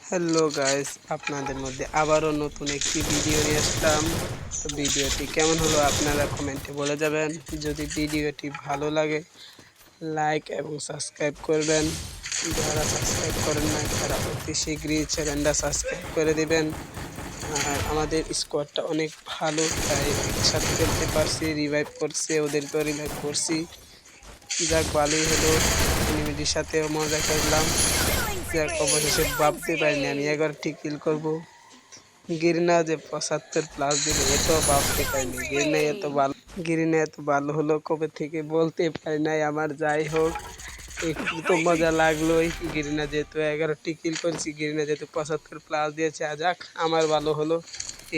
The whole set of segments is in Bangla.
হ্যালো গাইস, আপনাদের মধ্যে আবারও নতুন একটি ভিডিও নিয়ে আসলাম। তো ভিডিওটি কেমন হলো আপনারা কমেন্টে বলে যাবেন। যদি ভিডিওটি ভালো লাগে লাইক এবং সাবস্ক্রাইব করবেন। যারা সাবস্ক্রাইব করেন না তারা অতি শীঘ্রই চ্যানেলটা সাবস্ক্রাইব করে দিবেন। আর আমাদের স্কোয়াডটা অনেক ভালো, তাই একসাথে খেলতে পারছি। রিভাইভ করছে, ওদেরকেও রিভাইভ করছি। যাক, ভালোই হলো, এনিমিটির সাথেও মজা করলাম। যাক, অবশেষে ভাবতে পারিনি আমি 11টি কিল করবো। গিরিনা যে 75+ দিল এটাও ভাবতে পারিনি। গিরিনা এত ভালো হলো কবে থেকে বলতে পারি নাই আমার। যাই হোক, একটু তো মজা লাগলোই। গিরিনা যেহেতু 11টি কিল করেছি, গিরিনা যেহেতু 75+ দিয়েছে, যাক আমার ভালো হলো,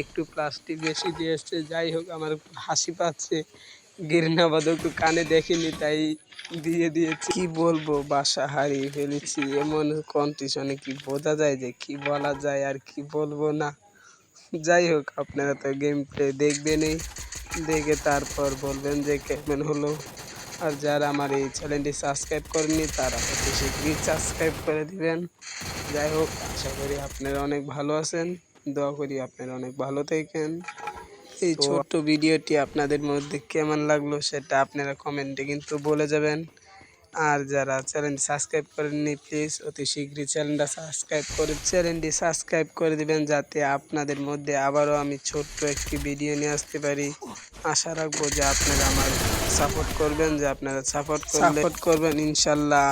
একটু প্লাসটি বেশি দিয়েছে। যাই হোক, আমার হাসি পাচ্ছে। গিরিনা বাদক একটু কানে দেখেনি, তাই দিয়ে দিয়েছি। কি বলবো, বাসা হারিয়ে ফেলেছি এমন কন্ডিশনে কি বোঝা যায় যে কি বলা যায় আর কি বলবো না। যাই হোক, আপনারা তো গেম প্লে দেখবেনই, দেখে তারপর বলবেন যে কেমন হলো। আর যারা আমার এই চ্যানেলটি সাবস্ক্রাইব করেননি তারা অতি শীঘ্রই সাবস্ক্রাইব করে দিবেন। যাই হোক, আশা করি আপনারা অনেক ভালো আছেন, দোয়া করি আপনারা অনেক ভালো থাকেন। এই ছোট্ট ভিডিওটি আপনাদের মধ্যে কেমন লাগলো সেটা আপনারা কমেন্টে কিন্তু বলে যাবেন। আর যারা চ্যানেলটি সাবস্ক্রাইব করেননি প্লিজ অতি শীঘ্রই চ্যানেলটি সাবস্ক্রাইব করে দিবেন, যাতে আপনাদের মধ্যে আবারও আমি ছোট্ট একটি ভিডিও নিয়ে আসতে পারি। আশা রাখবো যে আপনারা আমার সাপোর্ট করবেন, সাপোর্ট করবেন ইনশাল্লাহ।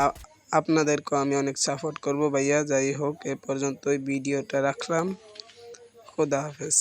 আপনাদেরকেও আমি অনেক সাপোর্ট করব ভাইয়া। যাই হোক, এ পর্যন্তই ভিডিওটা রাখলাম। খোদা হাফেজ।